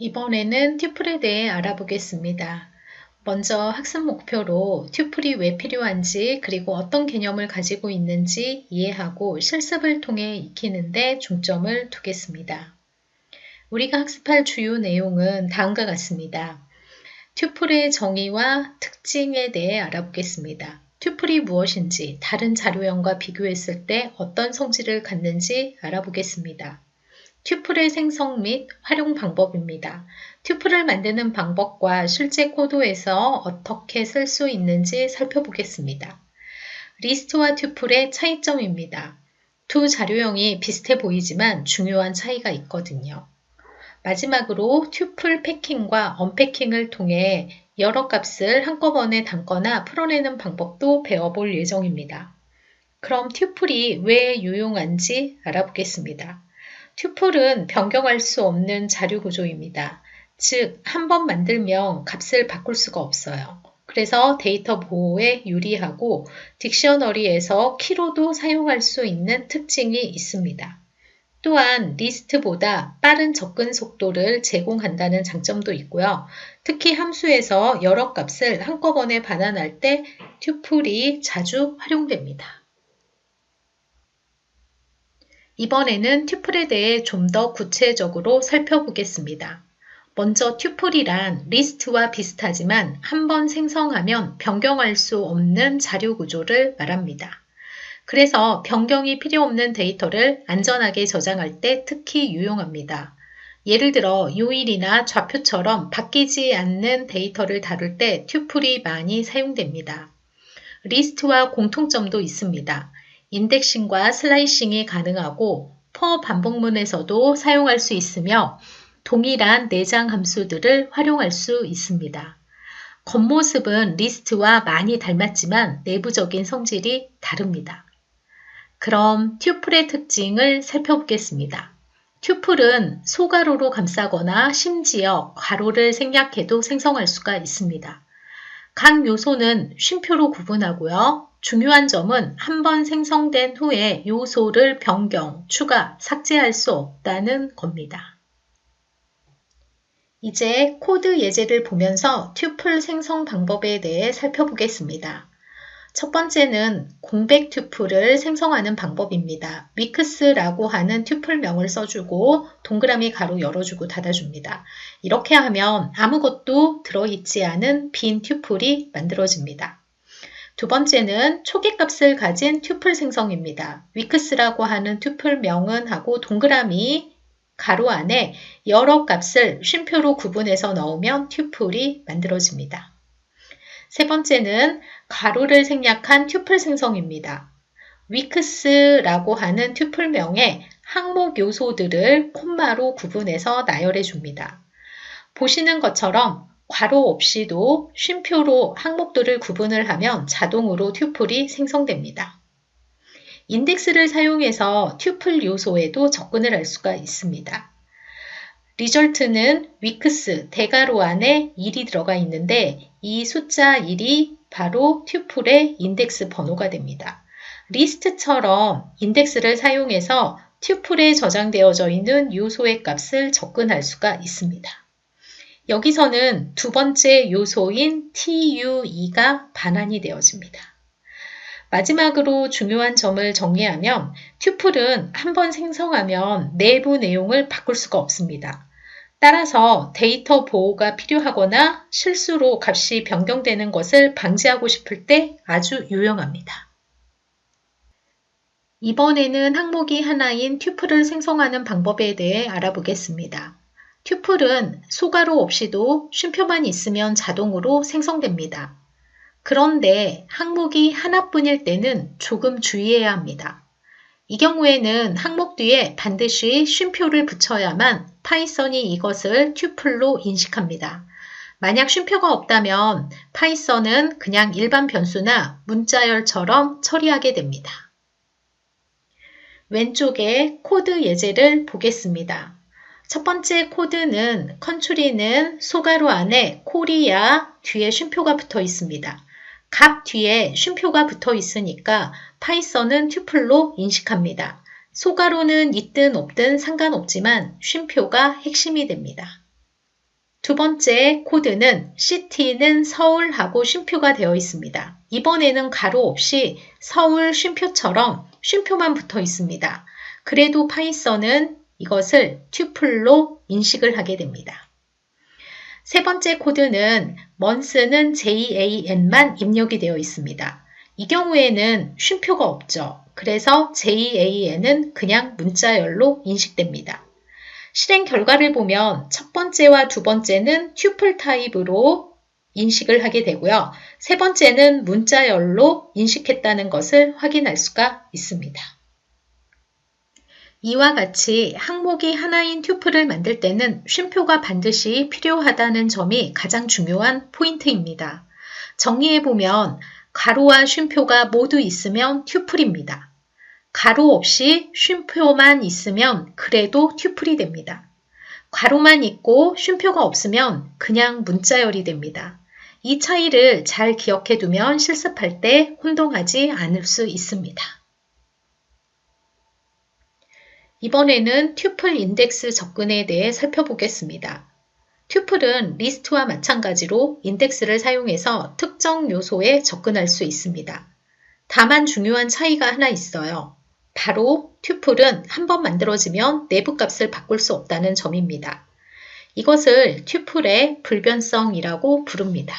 이번에는 튜플에 대해 알아보겠습니다. 먼저 학습 목표로 튜플이 왜 필요한지 그리고 어떤 개념을 가지고 있는지 이해하고 실습을 통해 익히는 데 중점을 두겠습니다. 우리가 학습할 주요 내용은 다음과 같습니다. 튜플의 정의와 특징에 대해 알아보겠습니다. 튜플이 무엇인지, 다른 자료형과 비교했을 때 어떤 성질을 갖는지 알아보겠습니다. 튜플의 생성 및 활용 방법입니다. 튜플을 만드는 방법과 실제 코드에서 어떻게 쓸 수 있는지 살펴보겠습니다. 리스트와 튜플의 차이점입니다. 두 자료형이 비슷해 보이지만 중요한 차이가 있거든요. 마지막으로 튜플 패킹과 언패킹을 통해 여러 값을 한꺼번에 담거나 풀어내는 방법도 배워볼 예정입니다. 그럼 튜플이 왜 유용한지 알아보겠습니다. 튜플은 변경할 수 없는 자료 구조입니다. 즉, 한 번 만들면 값을 바꿀 수가 없어요. 그래서 데이터 보호에 유리하고 딕셔너리에서 키로도 사용할 수 있는 특징이 있습니다. 또한 리스트보다 빠른 접근 속도를 제공한다는 장점도 있고요. 특히 함수에서 여러 값을 한꺼번에 반환할 때 튜플이 자주 활용됩니다. 이번에는 튜플에 대해 좀 더 구체적으로 살펴보겠습니다. 먼저 튜플이란 리스트와 비슷하지만 한 번 생성하면 변경할 수 없는 자료 구조를 말합니다. 그래서 변경이 필요 없는 데이터를 안전하게 저장할 때 특히 유용합니다. 예를 들어 요일이나 좌표처럼 바뀌지 않는 데이터를 다룰 때 튜플이 많이 사용됩니다. 리스트와 공통점도 있습니다. 인덱싱과 슬라이싱이 가능하고 for 반복문에서도 사용할 수 있으며 동일한 내장 함수들을 활용할 수 있습니다. 겉모습은 리스트와 많이 닮았지만 내부적인 성질이 다릅니다. 그럼 튜플의 특징을 살펴보겠습니다. 튜플은 소가로로 감싸거나 심지어 가로를 생략해도 생성할 수가 있습니다. 각 요소는 쉼표로 구분하고요. 중요한 점은 한 번 생성된 후에 요소를 변경, 추가, 삭제할 수 없다는 겁니다. 이제 코드 예제를 보면서 튜플 생성 방법에 대해 살펴보겠습니다. 첫 번째는 공백 튜플을 생성하는 방법입니다. 위크스라고 하는 튜플명을 써주고 동그라미 가로 열어주고 닫아줍니다. 이렇게 하면 아무것도 들어있지 않은 빈 튜플이 만들어집니다. 두 번째는 초기값을 가진 튜플 생성입니다. 위크스라고 하는 튜플명은 하고 동그라미 가로 안에 여러 값을 쉼표로 구분해서 넣으면 튜플이 만들어집니다. 세 번째는 가로를 생략한 튜플 생성입니다. 위크스라고 하는 튜플명에 항목 요소들을 콤마로 구분해서 나열해 줍니다. 보시는 것처럼 괄호 없이도 쉼표로 항목들을 구분을 하면 자동으로 튜플이 생성됩니다. 인덱스를 사용해서 튜플 요소에도 접근을 할 수가 있습니다. 리절트는 위크스 대괄호 안에 1이 들어가 있는데 이 숫자 1이 바로 튜플의 인덱스 번호가 됩니다. 리스트처럼 인덱스를 사용해서 튜플에 저장되어져 있는 요소의 값을 접근할 수가 있습니다. 여기서는 두 번째 요소인 TUE가 반환이 되어집니다. 마지막으로 중요한 점을 정리하면 튜플은 한 번 생성하면 내부 내용을 바꿀 수가 없습니다. 따라서 데이터 보호가 필요하거나 실수로 값이 변경되는 것을 방지하고 싶을 때 아주 유용합니다. 이번에는 항목이 하나인 튜플을 생성하는 방법에 대해 알아보겠습니다. 튜플은 소가로 없이도 쉼표만 있으면 자동으로 생성됩니다. 그런데 항목이 하나뿐일 때는 조금 주의해야 합니다. 이 경우에는 항목 뒤에 반드시 쉼표를 붙여야만 파이썬이 이것을 튜플로 인식합니다. 만약 쉼표가 없다면 파이썬은 그냥 일반 변수나 문자열처럼 처리하게 됩니다. 왼쪽에 코드 예제를 보겠습니다. 첫 번째 코드는 컨트리는 소가로 안에 코리아 뒤에 쉼표가 붙어 있습니다. 값 뒤에 쉼표가 붙어 있으니까 파이썬은 튜플로 인식합니다. 소가로는 있든 없든 상관없지만 쉼표가 핵심이 됩니다. 두 번째 코드는 city는 서울하고 쉼표가 되어 있습니다. 이번에는 가로 없이 서울 쉼표처럼 쉼표만 붙어 있습니다. 그래도 파이썬은 이것을 튜플로 인식을 하게 됩니다. 세 번째 코드는 month는 JAN만 입력이 되어 있습니다. 이 경우에는 쉼표가 없죠. 그래서 JAN은 그냥 문자열로 인식됩니다. 실행 결과를 보면 첫 번째와 두 번째는 튜플 타입으로 인식을 하게 되고요. 세 번째는 문자열로 인식했다는 것을 확인할 수가 있습니다. 이와 같이 항목이 하나인 튜플을 만들 때는 쉼표가 반드시 필요하다는 점이 가장 중요한 포인트입니다. 정리해보면 가로와 쉼표가 모두 있으면 튜플입니다. 가로 없이 쉼표만 있으면 그래도 튜플이 됩니다. 가로만 있고 쉼표가 없으면 그냥 문자열이 됩니다. 이 차이를 잘 기억해 두면 실습할 때 혼동하지 않을 수 있습니다. 이번에는 튜플 인덱스 접근에 대해 살펴보겠습니다. 튜플은 리스트와 마찬가지로 인덱스를 사용해서 특정 요소에 접근할 수 있습니다. 다만 중요한 차이가 하나 있어요. 바로 튜플은 한번 만들어지면 내부 값을 바꿀 수 없다는 점입니다. 이것을 튜플의 불변성이라고 부릅니다.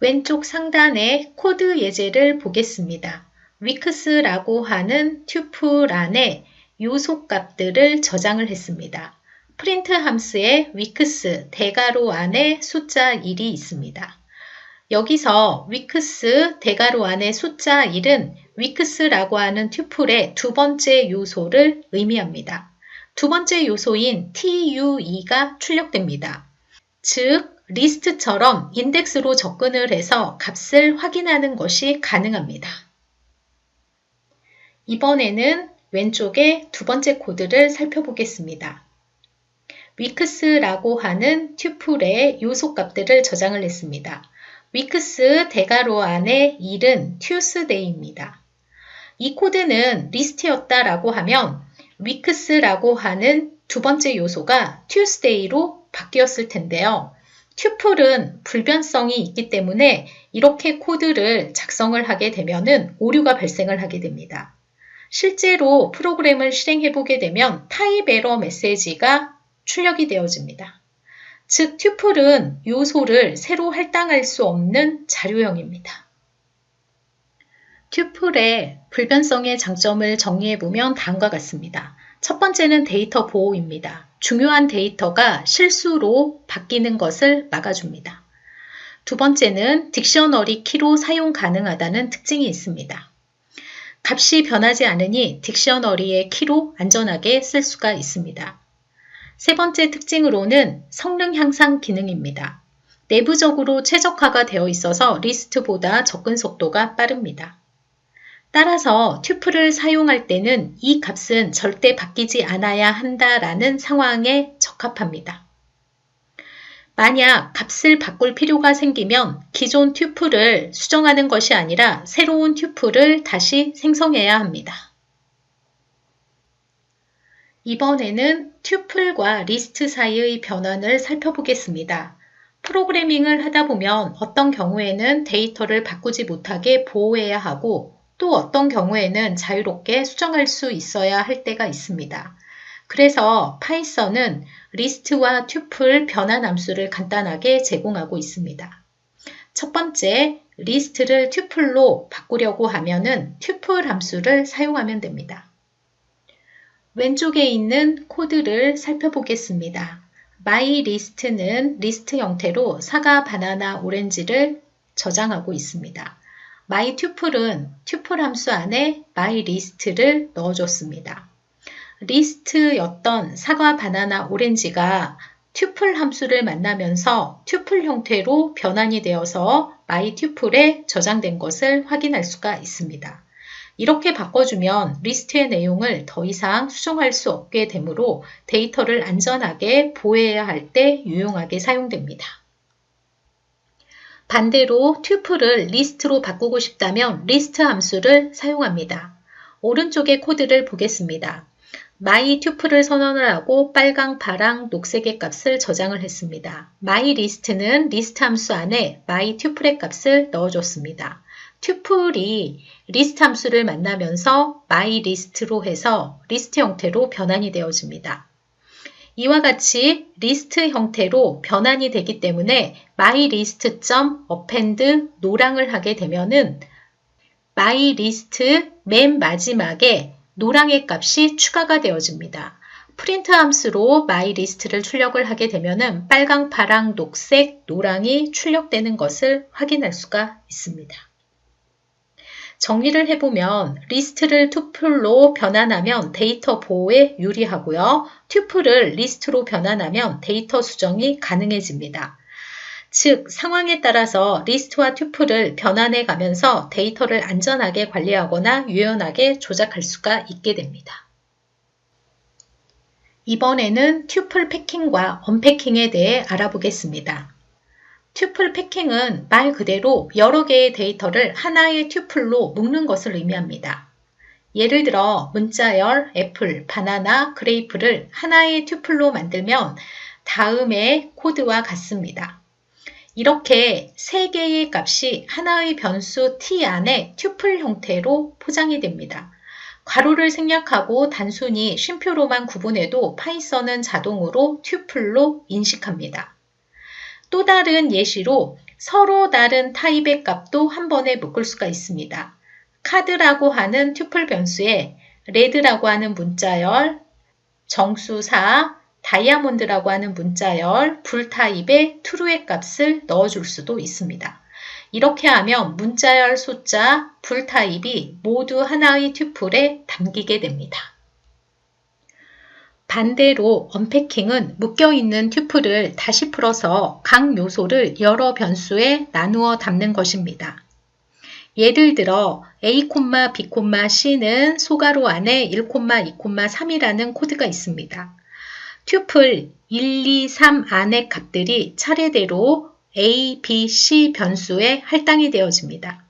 왼쪽 상단의 코드 예제를 보겠습니다. weeks라고 하는 튜플 안에 요소 값들을 저장을 했습니다. 프린트 함수에 weeks 대괄호 안에 숫자 1이 있습니다. 여기서 weeks 대괄호 안에 숫자 1은 weeks라고 하는 튜플의 두 번째 요소를 의미합니다. 두 번째 요소인 tue가 출력됩니다. 즉, 리스트처럼 인덱스로 접근을 해서 값을 확인하는 것이 가능합니다. 이번에는 왼쪽의 두 번째 코드를 살펴보겠습니다. weeks라고 하는 튜플의 요소 값들을 저장을 했습니다. weeks 대괄호 안에 1은 tuesday입니다. 이 코드는 리스트였다라고 하면 weeks라고 하는 두 번째 요소가 tuesday로 바뀌었을 텐데요. 튜플은 불변성이 있기 때문에 이렇게 코드를 작성을 하게 되면은 오류가 발생을 하게 됩니다. 실제로 프로그램을 실행해 보게 되면 타입 에러 메시지가 출력이 되어집니다. 즉, 튜플은 요소를 새로 할당할 수 없는 자료형입니다. 튜플의 불변성의 장점을 정리해보면 다음과 같습니다. 첫 번째는 데이터 보호입니다. 중요한 데이터가 실수로 바뀌는 것을 막아줍니다. 두 번째는 딕셔너리 키로 사용 가능하다는 특징이 있습니다. 값이 변하지 않으니 딕셔너리의 키로 안전하게 쓸 수가 있습니다. 세 번째 특징으로는 성능 향상 기능입니다. 내부적으로 최적화가 되어 있어서 리스트보다 접근 속도가 빠릅니다. 따라서 튜플을 사용할 때는 이 값은 절대 바뀌지 않아야 한다라는 상황에 적합합니다. 만약 값을 바꿀 필요가 생기면 기존 튜플을 수정하는 것이 아니라 새로운 튜플을 다시 생성해야 합니다. 이번에는 튜플과 리스트 사이의 변환을 살펴보겠습니다. 프로그래밍을 하다 보면 어떤 경우에는 데이터를 바꾸지 못하게 보호해야 하고 또 어떤 경우에는 자유롭게 수정할 수 있어야 할 때가 있습니다. 그래서 파이썬은 리스트와 튜플 변환 함수를 간단하게 제공하고 있습니다. 첫 번째, 리스트를 튜플로 바꾸려고 하면은 튜플 함수를 사용하면 됩니다. 왼쪽에 있는 코드를 살펴보겠습니다. myList는 리스트 형태로 사과, 바나나, 오렌지를 저장하고 있습니다. myTuple은 튜플 함수 안에 myList를 넣어줬습니다. 리스트였던 사과, 바나나, 오렌지가 튜플 함수를 만나면서 튜플 형태로 변환이 되어서 myTuple에 저장된 것을 확인할 수가 있습니다. 이렇게 바꿔주면 리스트의 내용을 더 이상 수정할 수 없게 되므로 데이터를 안전하게 보호해야 할 때 유용하게 사용됩니다. 반대로 튜플을 리스트로 바꾸고 싶다면 리스트 함수를 사용합니다. 오른쪽의 코드를 보겠습니다. my 튜플을 선언을 하고 빨강, 파랑, 녹색의 값을 저장을 했습니다. my list는 리스트 함수 안에 my 튜플의 값을 넣어줬습니다. 튜플이 리스트 함수를 만나면서 my list로 해서 리스트 형태로 변환이 되어집니다. 이와 같이 리스트 형태로 변환이 되기 때문에 mylist.append 노랑을 하게 되면은 mylist 맨 마지막에 노랑의 값이 추가가 되어집니다. 프린트 함수로 mylist를 출력을 하게 되면은 빨강, 파랑, 녹색, 노랑이 출력되는 것을 확인할 수가 있습니다. 정리를 해보면 리스트를 튜플로 변환하면 데이터 보호에 유리하고요. 튜플을 리스트로 변환하면 데이터 수정이 가능해집니다. 즉, 상황에 따라서 리스트와 튜플을 변환해 가면서 데이터를 안전하게 관리하거나 유연하게 조작할 수가 있게 됩니다. 이번에는 튜플 패킹과 언패킹에 대해 알아보겠습니다. 튜플 패킹은 말 그대로 여러 개의 데이터를 하나의 튜플로 묶는 것을 의미합니다. 예를 들어 문자열, 애플, 바나나, 그레이프를 하나의 튜플로 만들면 다음의 코드와 같습니다. 이렇게 세 개의 값이 하나의 변수 t 안에 튜플 형태로 포장이 됩니다. 괄호를 생략하고 단순히 쉼표로만 구분해도 파이썬은 자동으로 튜플로 인식합니다. 또 다른 예시로 서로 다른 타입의 값도 한 번에 묶을 수가 있습니다. 카드라고 하는 튜플 변수에 레드라고 하는 문자열, 정수4, 다이아몬드라고 하는 문자열, 불 타입의 true의 값을 넣어줄 수도 있습니다. 이렇게 하면 문자열 숫자, 불 타입이 모두 하나의 튜플에 담기게 됩니다. 반대로 언패킹은 묶여있는 튜플을 다시 풀어서 각 요소를 여러 변수에 나누어 담는 것입니다. 예를 들어 A, B, C는 소괄호 안에 1, 2, 3이라는 코드가 있습니다. 튜플 1, 2, 3 안의 값들이 차례대로 A, B, C 변수에 할당이 되어집니다.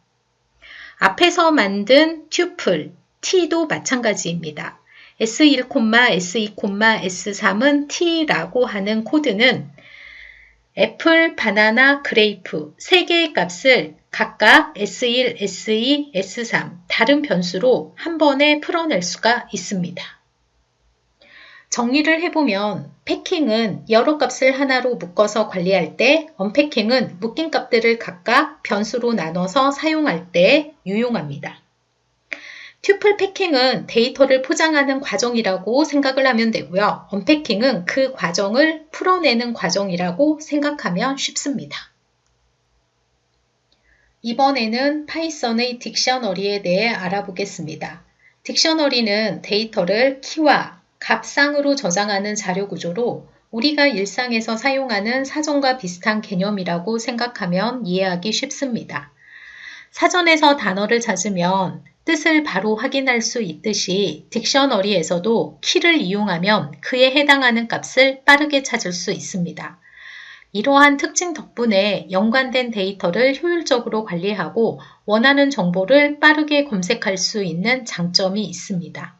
앞에서 만든 튜플 T도 마찬가지입니다. S1, S2, S3은 T라고 하는 코드는 애플, 바나나, 그레이프 3개의 값을 각각 S1, S2, S3 다른 변수로 한 번에 풀어낼 수가 있습니다. 정리를 해보면 패킹은 여러 값을 하나로 묶어서 관리할 때, 언패킹은 묶인 값들을 각각 변수로 나눠서 사용할 때 유용합니다. 튜플 패킹은 데이터를 포장하는 과정이라고 생각을 하면 되고요. 언패킹은 그 과정을 풀어내는 과정이라고 생각하면 쉽습니다. 이번에는 파이썬의 딕셔너리에 대해 알아보겠습니다. 딕셔너리는 데이터를 키와 값상으로 저장하는 자료 구조로 우리가 일상에서 사용하는 사전과 비슷한 개념이라고 생각하면 이해하기 쉽습니다. 사전에서 단어를 찾으면 뜻을 바로 확인할 수 있듯이 딕셔너리에서도 키를 이용하면 그에 해당하는 값을 빠르게 찾을 수 있습니다. 이러한 특징 덕분에 연관된 데이터를 효율적으로 관리하고 원하는 정보를 빠르게 검색할 수 있는 장점이 있습니다.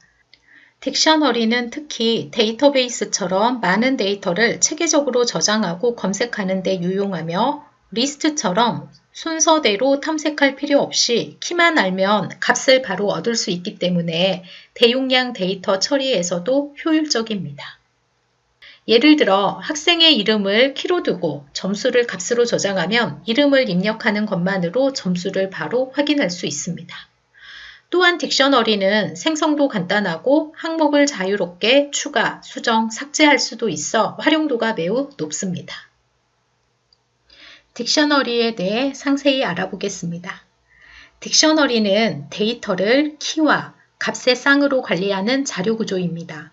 딕셔너리는 특히 데이터베이스처럼 많은 데이터를 체계적으로 저장하고 검색하는 데 유용하며 리스트처럼 순서대로 탐색할 필요 없이 키만 알면 값을 바로 얻을 수 있기 때문에 대용량 데이터 처리에서도 효율적입니다. 예를 들어 학생의 이름을 키로 두고 점수를 값으로 저장하면 이름을 입력하는 것만으로 점수를 바로 확인할 수 있습니다. 또한 딕셔너리는 생성도 간단하고 항목을 자유롭게 추가, 수정, 삭제할 수도 있어 활용도가 매우 높습니다. 딕셔너리에 대해 상세히 알아보겠습니다. 딕셔너리는 데이터를 키와 값의 쌍으로 관리하는 자료 구조입니다.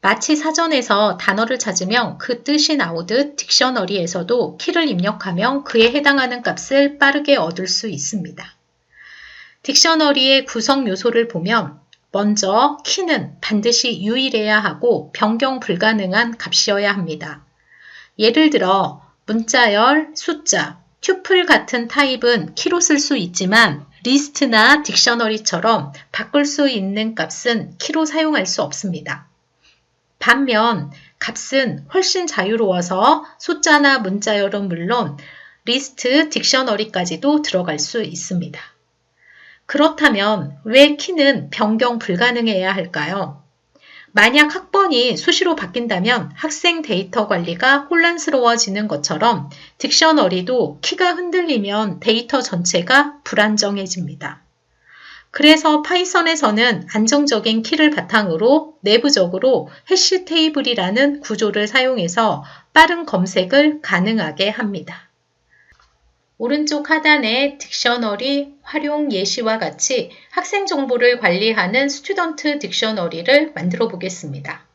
마치 사전에서 단어를 찾으면 그 뜻이 나오듯 딕셔너리에서도 키를 입력하면 그에 해당하는 값을 빠르게 얻을 수 있습니다. 딕셔너리의 구성 요소를 보면 먼저 키는 반드시 유일해야 하고 변경 불가능한 값이어야 합니다. 예를 들어 문자열, 숫자, 튜플 같은 타입은 키로 쓸 수 있지만 리스트나 딕셔너리처럼 바꿀 수 있는 값은 키로 사용할 수 없습니다. 반면 값은 훨씬 자유로워서 숫자나 문자열은 물론 리스트, 딕셔너리까지도 들어갈 수 있습니다. 그렇다면 왜 키는 변경 불가능해야 할까요? 만약 학번이 수시로 바뀐다면 학생 데이터 관리가 혼란스러워지는 것처럼 딕셔너리도 키가 흔들리면 데이터 전체가 불안정해집니다. 그래서 파이썬에서는 안정적인 키를 바탕으로 내부적으로 해시 테이블이라는 구조를 사용해서 빠른 검색을 가능하게 합니다. 오른쪽 하단의 딕셔너리 활용 예시와 같이 학생 정보를 관리하는 스튜던트 딕셔너리를 만들어 보겠습니다.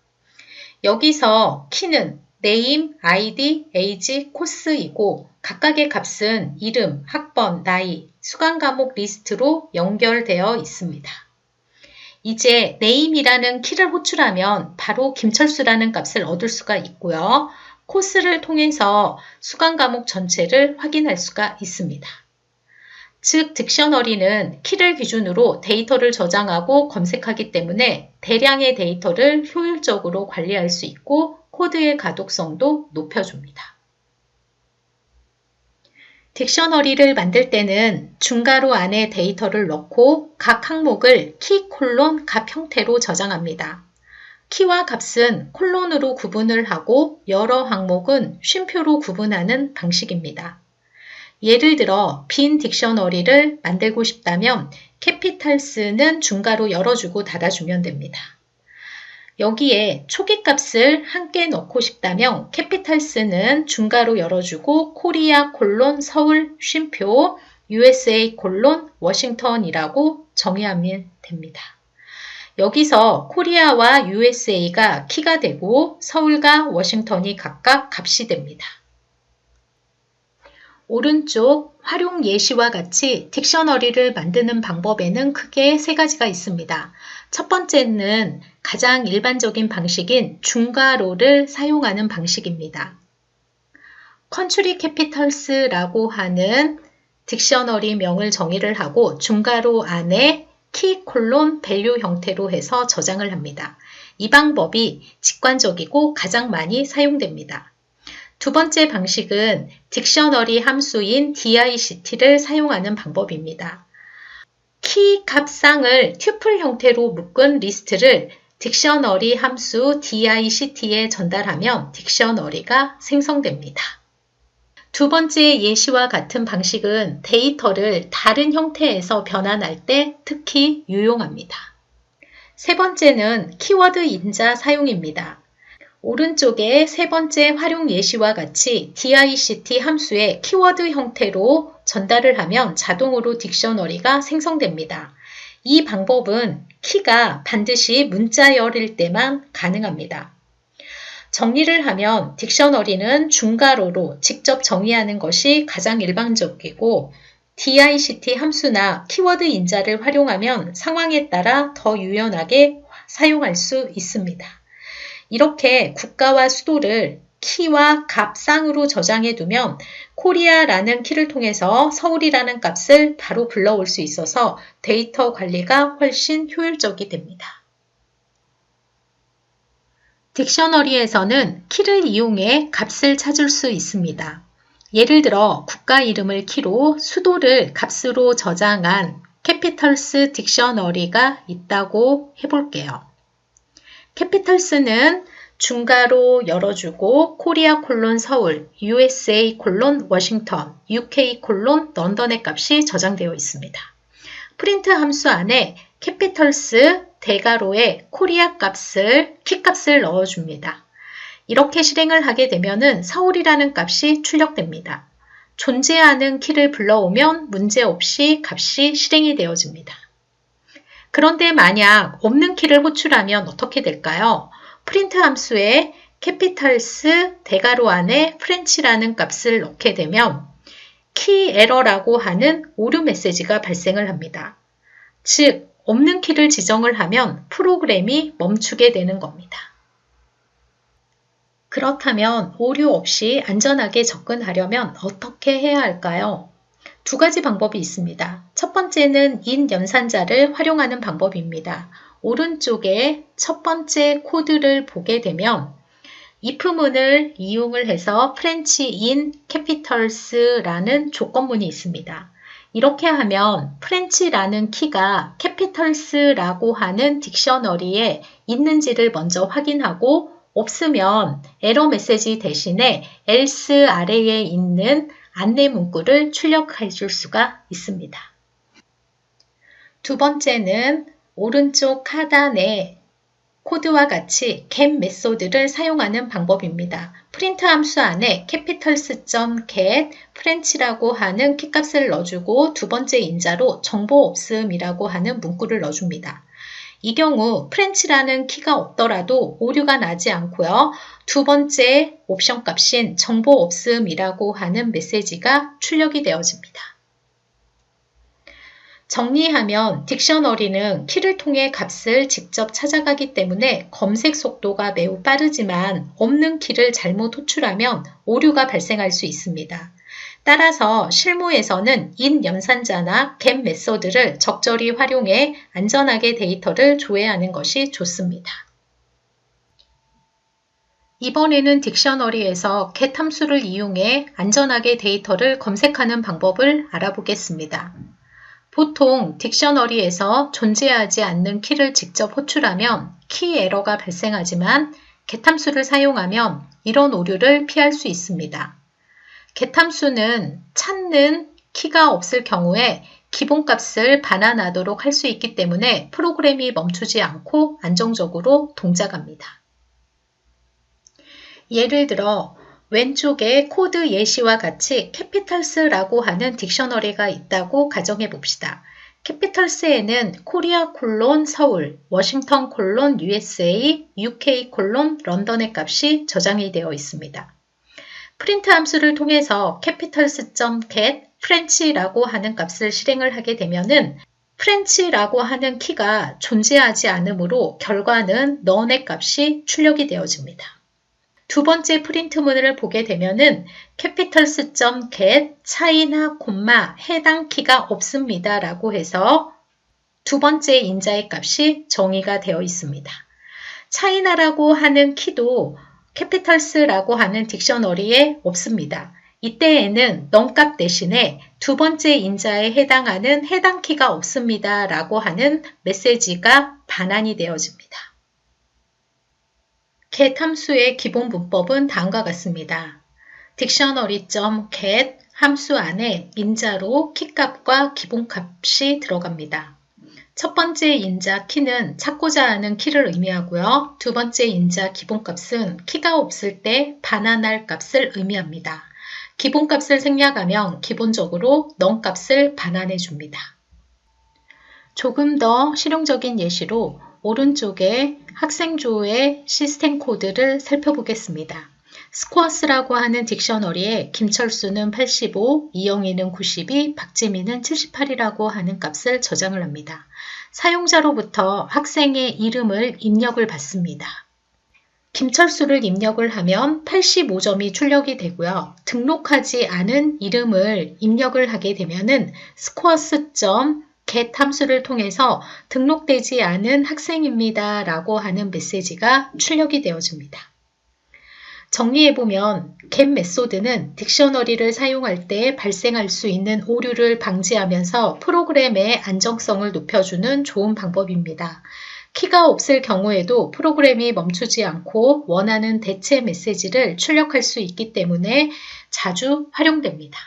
여기서 키는 name, id, age, course이고 각각의 값은 이름, 학번, 나이, 수강 과목 리스트로 연결되어 있습니다. 이제 name이라는 키를 호출하면 바로 김철수라는 값을 얻을 수가 있고요. 코스를 통해서 수강 과목 전체를 확인할 수가 있습니다. 즉, 딕셔너리는 키를 기준으로 데이터를 저장하고 검색하기 때문에 대량의 데이터를 효율적으로 관리할 수 있고 코드의 가독성도 높여줍니다. 딕셔너리를 만들 때는 중괄호 안에 데이터를 넣고 각 항목을 키 콜론 값 형태로 저장합니다. 키와 값은 콜론으로 구분을 하고 여러 항목은 쉼표로 구분하는 방식입니다. 예를 들어 빈 딕셔너리를 만들고 싶다면 캐피탈스는 중괄호 열어주고 닫아주면 됩니다. 여기에 초기 값을 함께 넣고 싶다면 캐피탈스는 중괄호 열어주고 코리아 콜론 서울 쉼표 USA 콜론 워싱턴이라고 정의하면 됩니다. 여기서 코리아와 USA가 키가 되고 서울과 워싱턴이 각각 값이 됩니다. 오른쪽 활용 예시와 같이 딕셔너리를 만드는 방법에는 크게 세 가지가 있습니다. 첫 번째는 가장 일반적인 방식인 중괄호를 사용하는 방식입니다. 컨트리 캐피털스라고 하는 딕셔너리 명을 정의를 하고 중괄호 안에 키 콜론 밸류 형태로 해서 저장을 합니다. 이 방법이 직관적이고 가장 많이 사용됩니다. 두 번째 방식은 딕셔너리 함수인 dict를 사용하는 방법입니다. 키 값상을 튜플 형태로 묶은 리스트를 딕셔너리 함수 dict에 전달하면 딕셔너리가 생성됩니다. 두 번째 예시와 같은 방식은 데이터를 다른 형태에서 변환할 때 특히 유용합니다. 세 번째는 키워드 인자 사용입니다. 오른쪽의 세 번째 활용 예시와 같이 dict 함수의 키워드 형태로 전달을 하면 자동으로 딕셔너리가 생성됩니다. 이 방법은 키가 반드시 문자열일 때만 가능합니다. 정리를 하면 딕셔너리는 중괄호로 직접 정의하는 것이 가장 일반적이고 dict 함수나 키워드 인자를 활용하면 상황에 따라 더 유연하게 사용할 수 있습니다. 이렇게 국가와 수도를 키와 값상으로 저장해 두면 코리아라는 키를 통해서 서울이라는 값을 바로 불러올 수 있어서 데이터 관리가 훨씬 효율적이 됩니다. 딕셔너리에서는 키를 이용해 값을 찾을 수 있습니다. 예를 들어 국가 이름을 키로 수도를 값으로 저장한 캐피털스 딕셔너리가 있다고 해볼게요. 캐피털스는 중괄호 열어주고 코리아 콜론 서울, USA 콜론 워싱턴, UK 콜론 런던의 값이 저장되어 있습니다. 프린트 함수 안에 캐피털스 대괄호에 코리아 값을, 키 값을 넣어줍니다. 이렇게 실행을 하게 되면 서울이라는 값이 출력됩니다. 존재하는 키를 불러오면 문제없이 값이 실행이 되어집니다. 그런데 만약 없는 키를 호출하면 어떻게 될까요? 프린트 함수에 캐피털스 대괄호 안에 프렌치라는 값을 넣게 되면 키 에러라고 하는 오류 메시지가 발생을 합니다. 즉, 없는 키를 지정을 하면 프로그램이 멈추게 되는 겁니다. 그렇다면 오류 없이 안전하게 접근하려면 어떻게 해야 할까요? 두 가지 방법이 있습니다. 첫 번째는 인 연산자를 활용하는 방법입니다. 오른쪽에 첫 번째 코드를 보게 되면 if문을 이용을 해서 프렌치 인 캐피털스라는 조건문이 있습니다. 이렇게 하면 프렌치라는 키가 캐피털스라고 하는 딕셔너리에 있는지를 먼저 확인하고 없으면 에러 메시지 대신에 else 아래에 있는 안내 문구를 출력해 줄 수가 있습니다. 두 번째는 오른쪽 하단에 코드와 같이 get 메소드를 사용하는 방법입니다. 프린트 함수 안에 capitals.get 프렌치라고 하는 키값을 넣어주고 두 번째 인자로 정보 없음이라고 하는 문구를 넣어줍니다. 이 경우 프렌치라는 키가 없더라도 오류가 나지 않고요. 두 번째 옵션 값인 정보 없음이라고 하는 메시지가 출력이 되어집니다. 정리하면 딕셔너리는 키를 통해 값을 직접 찾아가기 때문에 검색 속도가 매우 빠르지만 없는 키를 잘못 호출하면 오류가 발생할 수 있습니다. 따라서 실무에서는 인 연산자나 get 메소드를 적절히 활용해 안전하게 데이터를 조회하는 것이 좋습니다. 이번에는 딕셔너리에서 get 함수를 이용해 안전하게 데이터를 검색하는 방법을 알아보겠습니다. 보통 딕셔너리에서 존재하지 않는 키를 직접 호출하면 키 에러가 발생하지만 get 함수를 사용하면 이런 오류를 피할 수 있습니다. get 함수는 찾는 키가 없을 경우에 기본값을 반환하도록 할 수 있기 때문에 프로그램이 멈추지 않고 안정적으로 동작합니다. 예를 들어 왼쪽에 코드 예시와 같이 캐피털스라고 하는 딕셔너리가 있다고 가정해 봅시다. 캐피털스에는 코리아 콜론 서울, 워싱턴 콜론 USA, UK 콜론 런던의 값이 저장이 되어 있습니다. 프린트 함수를 통해서 capitals.get 프렌치라고 하는 값을 실행을 하게 되면은 프렌치라고 하는 키가 존재하지 않으므로 결과는 none의 값이 출력이 되어집니다. 두 번째 프린트문을 보게 되면은 capitals.get 차이나 콤마 해당 키가 없습니다 라고 해서 두 번째 인자의 값이 정의가 되어 있습니다. 차이나라고 하는 키도 capitals라고 하는 딕셔너리에 없습니다. 이때에는 none 값 대신에 두 번째 인자에 해당하는 해당 키가 없습니다 라고 하는 메시지가 반환이 되어집니다. get 함수의 기본 문법은 다음과 같습니다. dictionary.get 함수 안에 인자로 키값과 기본값이 들어갑니다. 첫 번째 인자 키는 찾고자 하는 키를 의미하고요. 두 번째 인자 기본값은 키가 없을 때 반환할 값을 의미합니다. 기본값을 생략하면 기본적으로 none 값을 반환해 줍니다. 조금 더 실용적인 예시로 오른쪽에 학생조의 시스템 코드를 살펴보겠습니다. 스코어스라고 하는 딕셔너리에 김철수는 85, 이영희는 92, 박지민은 78이라고 하는 값을 저장을 합니다. 사용자로부터 학생의 이름을 입력을 받습니다. 김철수를 입력을 하면 85점이 출력이 되고요. 등록하지 않은 이름을 입력을 하게 되면은 scores.get 함수를 통해서 등록되지 않은 학생입니다 라고 하는 메시지가 출력이 되어집니다. 정리해보면 get 메소드는 딕셔너리를 사용할 때 발생할 수 있는 오류를 방지하면서 프로그램의 안정성을 높여주는 좋은 방법입니다. 키가 없을 경우에도 프로그램이 멈추지 않고 원하는 대체 메시지를 출력할 수 있기 때문에 자주 활용됩니다.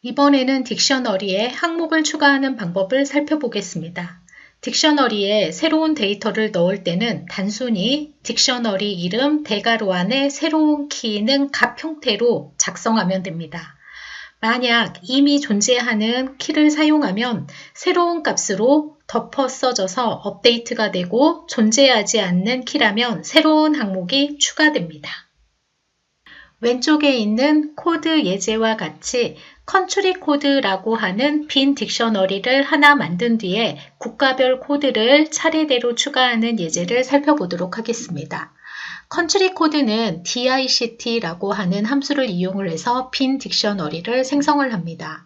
이번에는 딕셔너리에 항목을 추가하는 방법을 살펴보겠습니다. 딕셔너리에 새로운 데이터를 넣을 때는 단순히 딕셔너리 이름 대괄호 안에 새로운 키는 값 형태로 작성하면 됩니다. 만약 이미 존재하는 키를 사용하면 새로운 값으로 덮어 써져서 업데이트가 되고 존재하지 않는 키라면 새로운 항목이 추가됩니다. 왼쪽에 있는 코드 예제와 같이 컨트리 코드라고 하는 빈 딕셔너리를 하나 만든 뒤에 국가별 코드를 차례대로 추가하는 예제를 살펴보도록 하겠습니다. 컨트리 코드는 DICT라고 하는 함수를 이용을 해서 빈 딕셔너리를 생성을 합니다.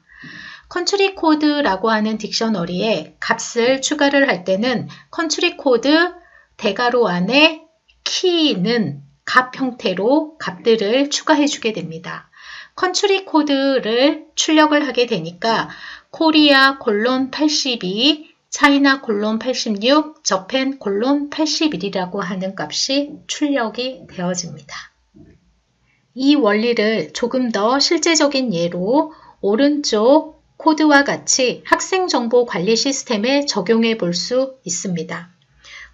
컨트리 코드라고 하는 딕셔너리에 값을 추가를 할 때는 컨트리 코드 대괄호 안에 키는 값 형태로 값들을 추가해 주게 됩니다. 컨트리 코드를 출력을 하게 되니까 코리아 콜론 82, 차이나 콜론 86, 저펜 콜론 81이라고 하는 값이 출력이 되어집니다. 이 원리를 조금 더 실제적인 예로 오른쪽 코드와 같이 학생정보 관리 시스템에 적용해 볼 수 있습니다.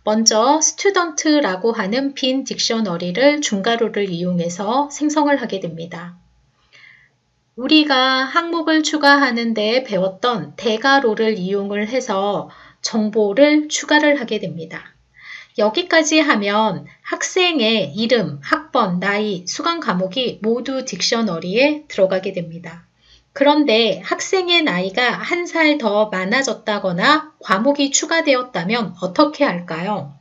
먼저 student라고 하는 빈 딕셔너리를 중괄호를 이용해서 생성을 하게 됩니다. 우리가 항목을 추가하는 데 배웠던 대괄호를 이용을 해서 정보를 추가를 하게 됩니다. 여기까지 하면 학생의 이름, 학번, 나이, 수강 과목이 모두 딕셔너리에 들어가게 됩니다. 그런데 학생의 나이가 한 살 더 많아졌다거나 과목이 추가되었다면 어떻게 할까요?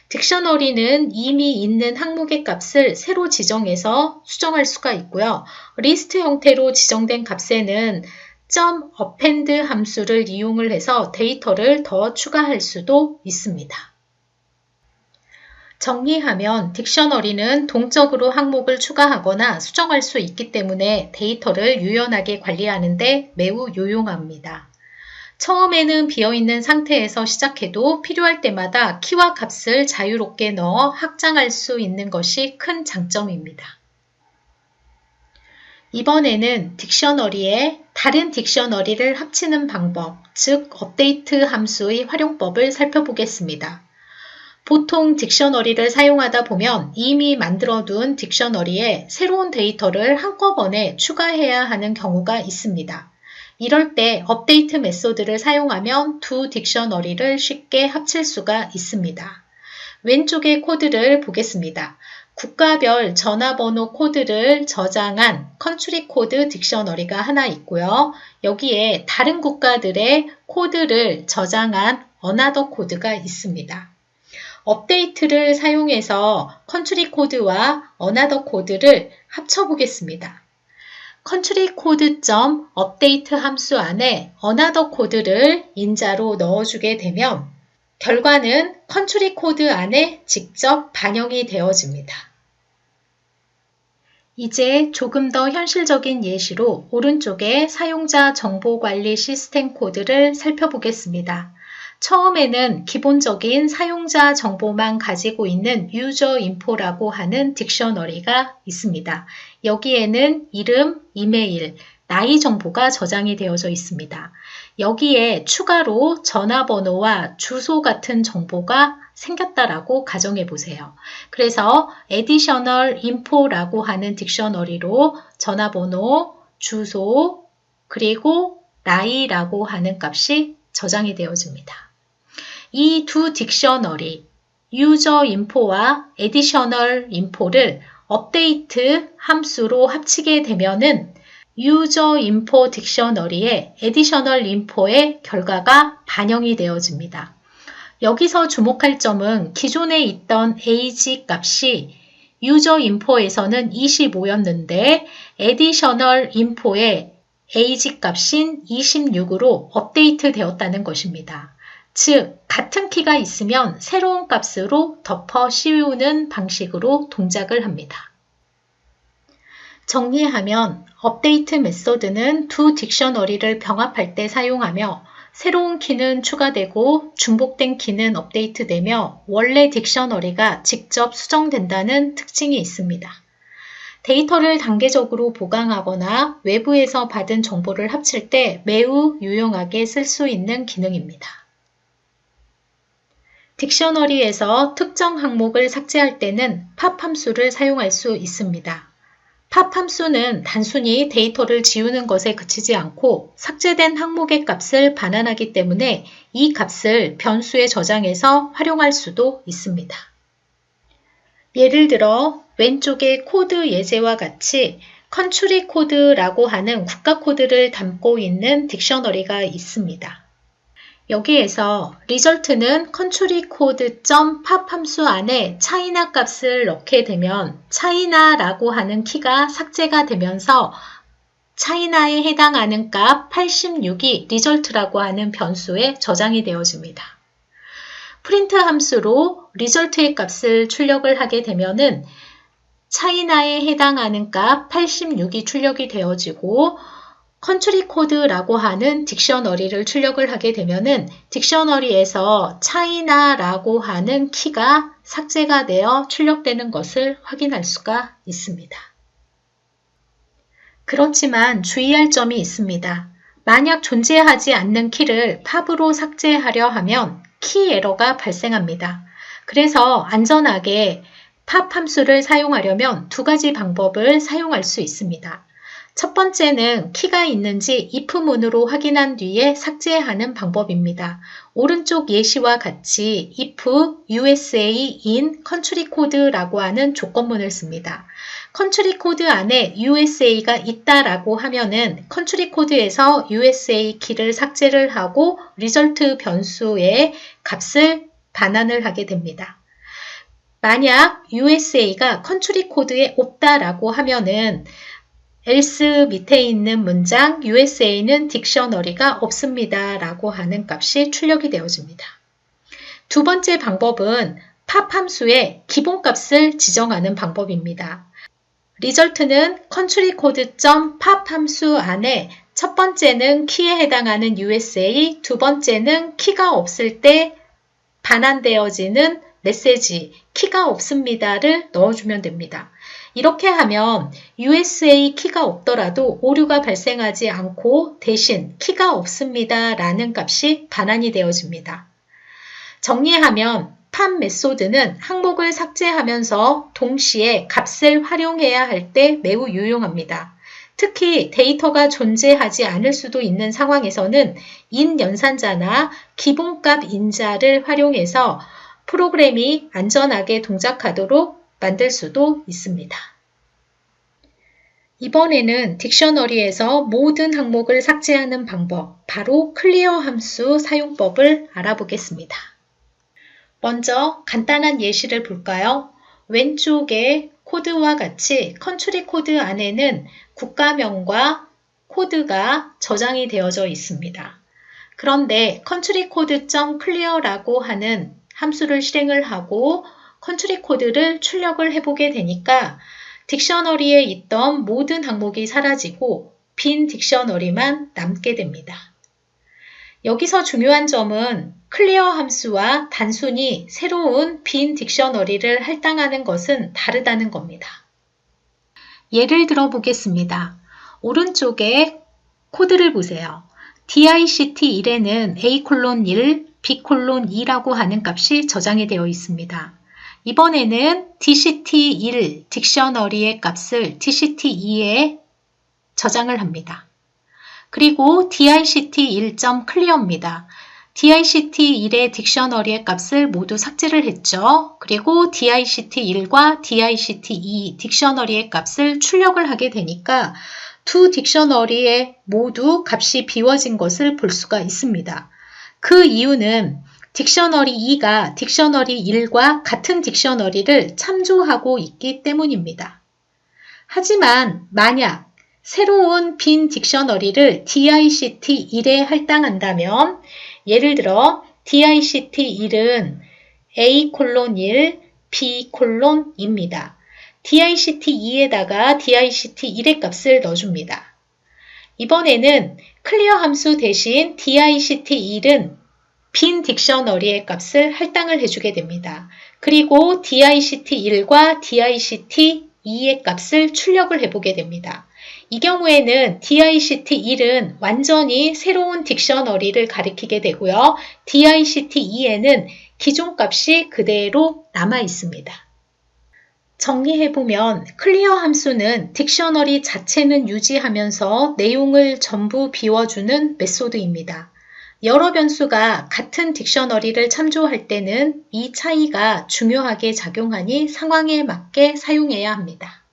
딕셔너리는 이미 있는 항목의 값을 새로 지정해서 수정할 수가 있고요. 리스트 형태로 지정된 값에는 .append 함수를 이용을 해서 데이터를 더 추가할 수도 있습니다. 정리하면 딕셔너리는 동적으로 항목을 추가하거나 수정할 수 있기 때문에 데이터를 유연하게 관리하는 데 매우 유용합니다. 처음에는 비어있는 상태에서 시작해도 필요할 때마다 키와 값을 자유롭게 넣어 확장할 수 있는 것이 큰 장점입니다. 이번에는 딕셔너리에 다른 딕셔너리를 합치는 방법, 즉 업데이트 함수의 활용법을 살펴보겠습니다. 보통 딕셔너리를 사용하다 보면 이미 만들어둔 딕셔너리에 새로운 데이터를 한꺼번에 추가해야 하는 경우가 있습니다. 이럴 때 업데이트 메소드를 사용하면 두 딕셔너리를 쉽게 합칠 수가 있습니다. 왼쪽의 코드를 보겠습니다. 국가별 전화번호 코드를 저장한 컨트리 코드 딕셔너리가 하나 있고요. 여기에 다른 국가들의 코드를 저장한 어나더 코드가 있습니다. 업데이트를 사용해서 컨트리 코드와 어나더 코드를 합쳐보겠습니다. 컨트리 코드.update 함수 안에 어나더 코드를 인자로 넣어주게 되면 결과는 컨트리 코드 안에 직접 반영이 되어집니다. 이제 조금 더 현실적인 예시로 오른쪽에 사용자 정보관리 시스템 코드를 살펴보겠습니다. 처음에는 기본적인 사용자 정보만 가지고 있는 유저 인포라고 하는 딕셔너리가 있습니다. 여기에는 이름, 이메일, 나이 정보가 저장이 되어져 있습니다. 여기에 추가로 전화번호와 주소 같은 정보가 생겼다라고 가정해 보세요. 그래서 additional info라고 하는 딕셔너리로 전화번호, 주소, 그리고 나이라고 하는 값이 저장이 되어집니다. 이 두 딕셔너리, 유저 인포와 additional info를 업데이트 함수로 합치게 되면은 유저 인포 딕셔너리에 additional info의 결과가 반영이 되어집니다. 여기서 주목할 점은 기존에 있던 age 값이 유저 인포에서는 25였는데 additional info의 age 값인 26으로 업데이트 되었다는 것입니다. 즉, 같은 키가 있으면 새로운 값으로 덮어 씌우는 방식으로 동작을 합니다. 정리하면 업데이트 메소드는 두 딕셔너리를 병합할 때 사용하며 새로운 키는 추가되고 중복된 키는 업데이트되며 원래 딕셔너리가 직접 수정된다는 특징이 있습니다. 데이터를 단계적으로 보강하거나 외부에서 받은 정보를 합칠 때 매우 유용하게 쓸 수 있는 기능입니다. 딕셔너리에서 특정 항목을 삭제할 때는 팝 함수를 사용할 수 있습니다. 팝 함수는 단순히 데이터를 지우는 것에 그치지 않고 삭제된 항목의 값을 반환하기 때문에 이 값을 변수에 저장해서 활용할 수도 있습니다. 예를 들어 왼쪽의 코드 예제와 같이 컨트리 코드라고 하는 국가 코드를 담고 있는 딕셔너리가 있습니다. 여기에서 result는 country code.pop 함수 안에 차이나 값을 넣게 되면 차이나라고 하는 키가 삭제가 되면서 차이나에 해당하는 값 86이 result라고 하는 변수에 저장이 되어집니다. 프린트 함수로 result의 값을 출력을 하게 되면은 차이나에 해당하는 값 86이 출력이 되어지고 컨트리 코드라고 하는 딕셔너리를 출력을 하게 되면은 딕셔너리에서 차이나라고 하는 키가 삭제가 되어 출력되는 것을 확인할 수가 있습니다. 그렇지만 주의할 점이 있습니다. 만약 존재하지 않는 키를 팝으로 삭제하려 하면 키 에러가 발생합니다. 그래서 안전하게 팝 함수를 사용하려면 두 가지 방법을 사용할 수 있습니다. 첫 번째는 키가 있는지 if문으로 확인한 뒤에 삭제하는 방법입니다. 오른쪽 예시와 같이 if USA in country code라고 하는 조건문을 씁니다. 컨트리 코드 안에 USA가 있다라고 하면은 컨트리 코드에서 USA 키를 삭제를 하고 result 변수의 값을 반환을 하게 됩니다. 만약 USA가 컨트리 코드에 없다라고 하면은 else 밑에 있는 문장 USA는 딕셔너리가 없습니다 라고 하는 값이 출력이 되어집니다. 두 번째 방법은 팝 함수의 기본값을 지정하는 방법입니다. result는 countrycode.pop 함수 안에 첫 번째는 키에 해당하는 USA, 두 번째는 키가 없을 때 반환되어지는 메시지 키가 없습니다를 넣어주면 됩니다. 이렇게 하면 USA 키가 없더라도 오류가 발생하지 않고 대신 키가 없습니다 라는 값이 반환이 되어집니다. 정리하면 팝 메소드는 항목을 삭제하면서 동시에 값을 활용해야 할 때 매우 유용합니다. 특히 데이터가 존재하지 않을 수도 있는 상황에서는 인 연산자나 기본값 인자를 활용해서 프로그램이 안전하게 동작하도록 만들 수도 있습니다. 이번에는 딕셔너리에서 모든 항목을 삭제하는 방법, 바로 클리어 함수 사용법을 알아보겠습니다. 먼저 간단한 예시를 볼까요? 왼쪽에 코드와 같이 컨트리 코드 안에는 국가명과 코드가 저장이 되어져 있습니다. 그런데 country code.clear라고 하는 함수를 실행을 하고 컨트리 코드를 출력을 해보게 되니까 딕셔너리에 있던 모든 항목이 사라지고 빈 딕셔너리만 남게 됩니다. 여기서 중요한 점은 클리어 함수와 단순히 새로운 빈 딕셔너리를 할당하는 것은 다르다는 겁니다. 예를 들어 보겠습니다. 오른쪽에 코드를 보세요. dict1에는 a:1, b:2라고 하는 값이 저장이 되어 있습니다. 이번에는 dct1 딕셔너리의 값을 dct2에 저장을 합니다. 그리고 dict1.clear입니다. dict1의 딕셔너리의 값을 모두 삭제를 했죠. 그리고 dict1과 dict2 딕셔너리의 값을 출력을 하게 되니까 두 딕셔너리에 모두 값이 비워진 것을 볼 수가 있습니다. 그 이유는 딕셔너리 2가 딕셔너리 1과 같은 딕셔너리를 참조하고 있기 때문입니다. 하지만 만약 새로운 빈 딕셔너리를 dict1에 할당한다면 예를 들어 dict1은 a:1, b:2입니다. dict2에다가 dict1의 값을 넣어줍니다. 이번에는 클리어 함수 대신 dict1은 빈 딕셔너리의 값을 할당을 해주게 됩니다. 그리고 dict1과 dict2의 값을 출력을 해보게 됩니다. 이 경우에는 dict1은 완전히 새로운 딕셔너리를 가리키게 되고요. dict2에는 기존 값이 그대로 남아 있습니다. 정리해보면 클리어 함수는 딕셔너리 자체는 유지하면서 내용을 전부 비워주는 메소드입니다. 여러 변수가 같은 딕셔너리를 참조할 때는 이 차이가 중요하게 작용하니 상황에 맞게 사용해야 합니다.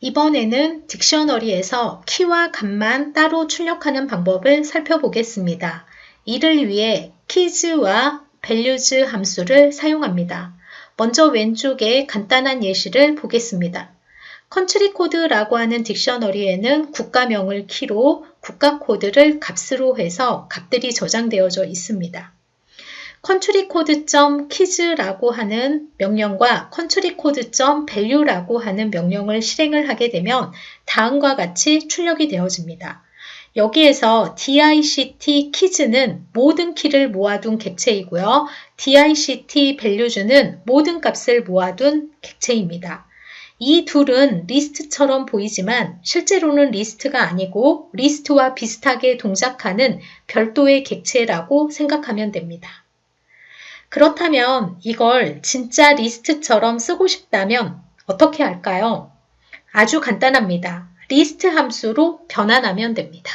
이번에는 딕셔너리에서 키와 값만 따로 출력하는 방법을 살펴보겠습니다. 이를 위해 keys와 values 함수를 사용합니다. 먼저 왼쪽에 간단한 예시를 보겠습니다. 컨트리 코드라고 하는 딕셔너리에는 국가명을 키로 국가 코드를 값으로 해서 값들이 저장되어져 있습니다. countrycode.keys라고 하는 명령과 countrycode.value라고 하는 명령을 실행을 하게 되면 다음과 같이 출력이 되어집니다. 여기에서 dict keys는 모든 키를 모아둔 객체이고요. dict values는 모든 값을 모아둔 객체입니다. 이 둘은 리스트처럼 보이지만 실제로는 리스트가 아니고 리스트와 비슷하게 동작하는 별도의 객체라고 생각하면 됩니다. 그렇다면 이걸 진짜 리스트처럼 쓰고 싶다면 어떻게 할까요? 아주 간단합니다. 리스트 함수로 변환하면 됩니다.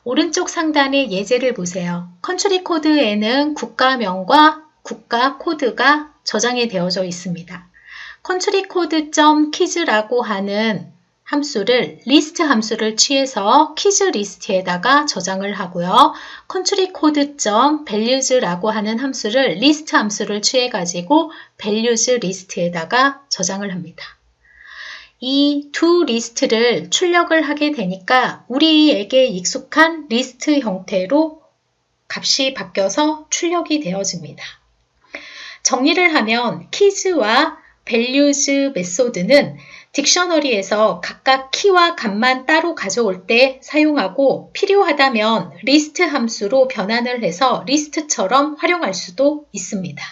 오른쪽 상단의 예제를 보세요. 컨트리 코드에는 국가명과 국가 코드가 저장이 되어져 있습니다. countrycode.keys라고 하는 함수를 리스트 함수를 취해서 keys 리스트에다가 저장을 하고요. countrycode.values라고 하는 함수를 리스트 함수를 취해 가지고 values 리스트에다가 저장을 합니다. 이 두 리스트를 출력을 하게 되니까 우리에게 익숙한 리스트 형태로 값이 바뀌어서 출력이 되어집니다. 정리를 하면 keys와 values 메소드는 딕셔너리에서 각각 키와 값만 따로 가져올 때 사용하고 필요하다면 리스트 함수로 변환을 해서 리스트처럼 활용할 수도 있습니다.